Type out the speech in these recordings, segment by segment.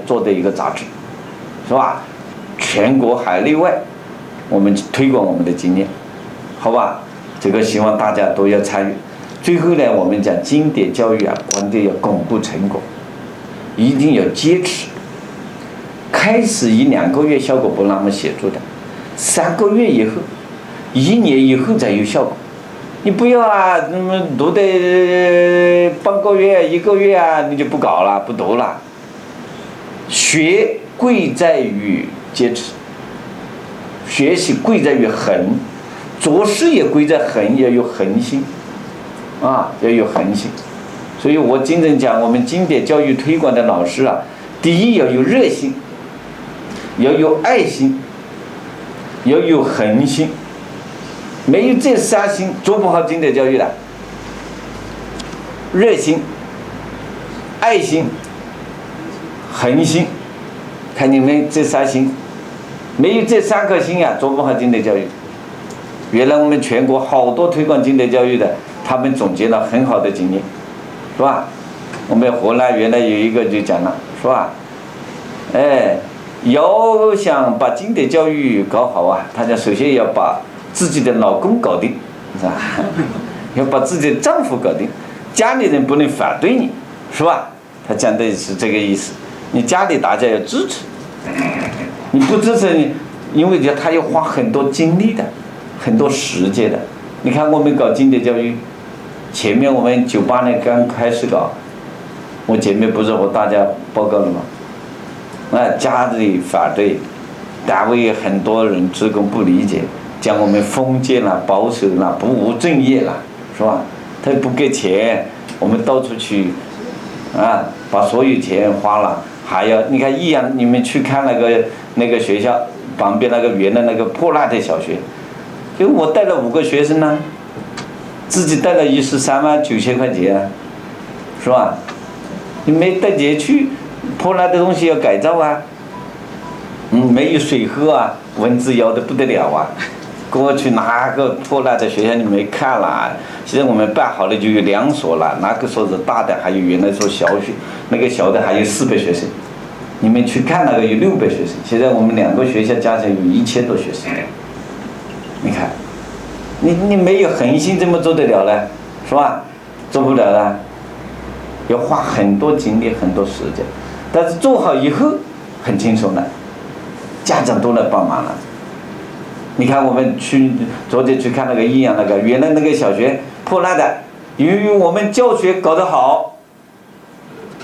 做的一个杂志，是吧？全国海内外，我们推广我们的经验，好吧？这个希望大家都要参与。最后呢，我们讲经典教育啊，关键要巩固成果，一定要坚持。开始1-2个月效果不那么显著的，3个月以后，1年以后才有效果。你不要啊，那么读的半个月、1个月啊，你就不搞了，不读了。学贵在于坚持，学习贵在于恒，做事也贵在恒，要有恒心，啊，要有恒心。所以我经常讲，我们经典教育推广的老师啊，第一要有热心，要有爱心，要有恒心。没有这3心，做不好经典教育的。热心、爱心、恒心，看你们这3心，没有这3颗心啊，做不好经典教育。原来我们全国好多推广经典教育的，他们总结了很好的经验，是吧？我们河南原来有一个就讲了，是吧？要想把经典教育搞好啊，他讲首先要把自己的老公搞定，是吧？要把自己的丈夫搞定，家里人不能反对你，是吧？他讲的是这个意思。你家里大家要支持，你不支持你，因为他要花很多精力的，很多时间的。你看我们搞经典教育，前面我们98年刚开始搞，我前面不是和大家报告了吗？家里反对，单位很多人职工不理解，讲我们封建了、保守了、不务正业了，是吧？他不给钱，我们到处去，把所有钱花了，还要你看益阳，你们去看那个学校旁边那个原来那个破烂的小学，就我带了5个学生呢，自己带了13万9千块钱，是吧？你没带钱去，破烂的东西要改造啊，没有水喝啊，蚊子咬得不得了啊。过去哪个破烂的学校你没看了？现在我们办好了就有2所了，哪个所是大的，还有原来所小学，那个小的还有400学生，你们去看那个有600学生，现在我们2个学校加起来有1000多学生。你看，你没有恒心怎么做得了呢？是吧？做不了了，要花很多精力很多时间，但是做好以后很轻松的，家长都来帮忙了。你看我们昨天去看那个益阳那个原来那个小学破烂的，由于我们教学搞得好，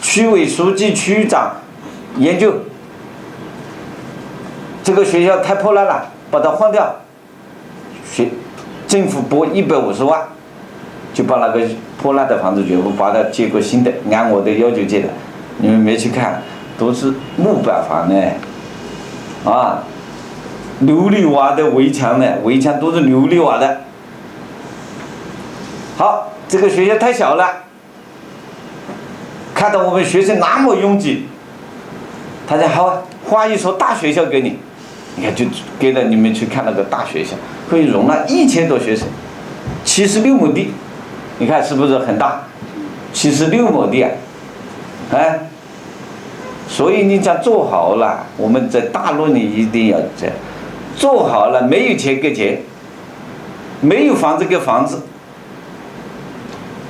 区委书记区长研究这个学校太破烂了，把它换掉，政府拨150万，就把那个破烂的房子全部把它接过新的，按我的要求接的。你们没去看，都是木板房呢，琉璃瓦的围墙呢，围墙都是琉璃瓦的。好，这个学校太小了，看到我们学生那么拥挤，他说好，划一所大学校给你。你看就给了你们去看那个大学校，可以容纳1000多学生，76亩地，你看是不是很大？76亩地所以你讲做好了，我们在大陆你一定要这样。做好了，没有钱给钱，没有房子给房子，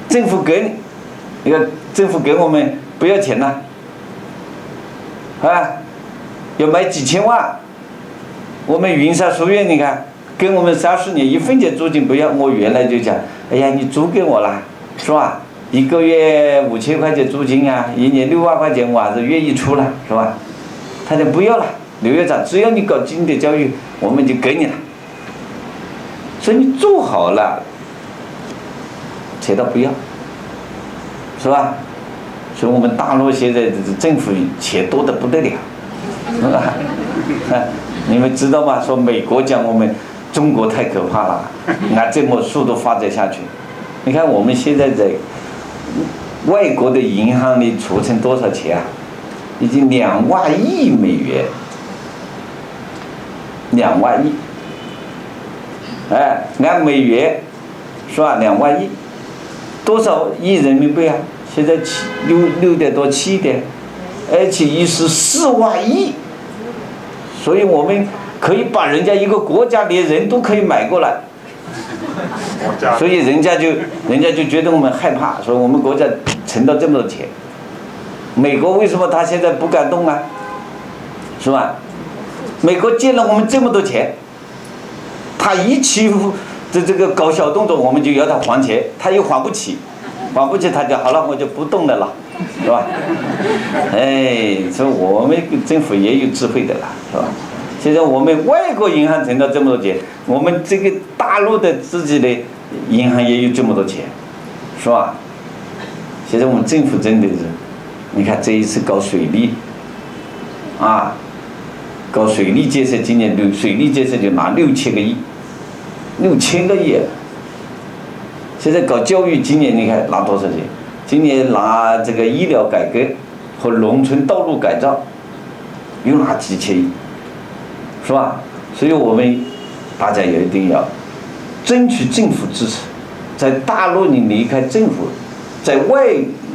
政府给你，你看政府给我们不要钱呐，要买几千万。我们云山书院，你看给我们30年1分钱租金不要，我原来就讲，哎呀你租给我啦，是吧？1个月5000块钱租金啊，1年6万块钱我还是愿意出了，是吧？他就不要了。刘院长，只要你搞经典教育，我们就给你了。所以你做好了，钱都不要，是吧？所以我们大陆现在政府钱多得不得了，是吧？你们知道吗？说美国讲我们中国太可怕了，按这么速度发展下去，你看我们现在在外国的银行里储存多少钱啊？已经2万亿美元。2万亿，按美元是吧？2万亿，多少亿人民币啊？现在6点多7点，而且一是4万亿，所以我们可以把人家一个国家连人都可以买过来，所以人家就觉得我们害怕，说我们国家存到这么多钱。美国为什么他现在不敢动啊？是吧？美国借了我们这么多钱，他一欺负这个搞小动作，我们就要他还钱，他又还不起，他就好了，我就不动了啦，是吧？哎，所以我们政府也有智慧的啦，是吧？现在我们外国银行存到这么多钱，我们这个大陆的自己的银行也有这么多钱，是吧？现在我们政府真的是，你看这一次搞水利，啊，搞水利建设，今年水利建设就拿6000个亿，6000个亿。现在搞教育，今年你看拿多少钱？今年拿这个医疗改革和农村道路改造，又拿几千亿，是吧？所以我们大家也一定要争取政府支持。在大陆你离开政府，在外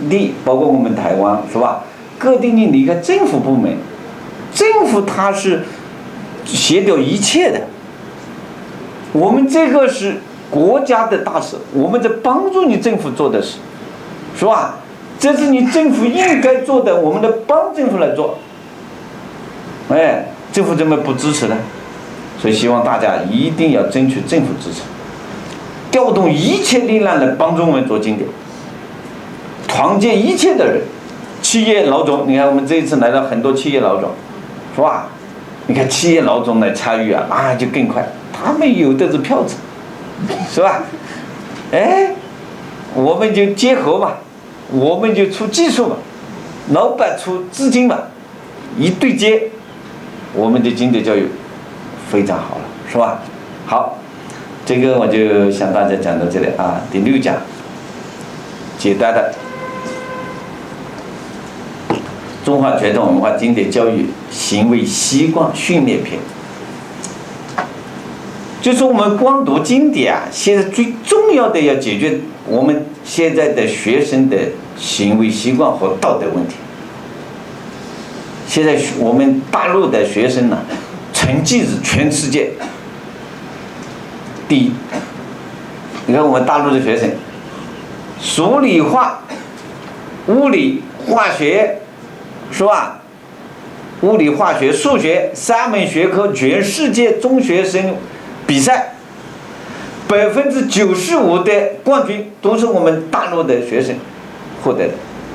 地包括我们台湾，是吧？各地你离开政府部门，政府它是协调一切的。我们这个是国家的大事，我们在帮助你政府做的事，是吧？这是你政府应该做的，我们得帮政府来做。哎，政府怎么不支持呢？所以希望大家一定要争取政府支持，调动一切力量来帮助我们做经典，团结一切的人，企业老总，你看我们这一次来了很多企业老总，是吧？你看企业老总来参与啊，那就更快，他们有的是票子，是吧？哎，我们就结合嘛，我们就出技术嘛，老板出资金嘛，一对接，我们的经典教育非常好了，是吧？好，这个我就向大家讲到这里啊。第6讲，简单的中华传统文化经典教育行为习惯训练篇。就是我们光读经典啊，现在最重要的要解决我们现在的学生的行为习惯和道德问题。现在我们大陆的学生呢，成绩是全世界第一。你看我们大陆的学生，数理化、物理、化学，是吧？物理、化学、数学3门学科，全世界中学生比赛95%的冠军都是我们大陆的学生获得的。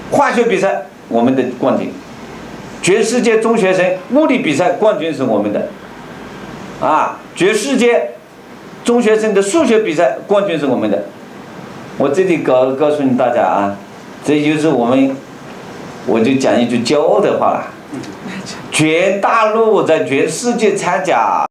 化学比赛我们的冠军，全世界中学生物理比赛冠军是我们的，啊，全世界中学生的数学比赛冠军是我们的。我这里告诉你大家啊，这就是我就讲一句骄傲的话了，全大陆在全世界参加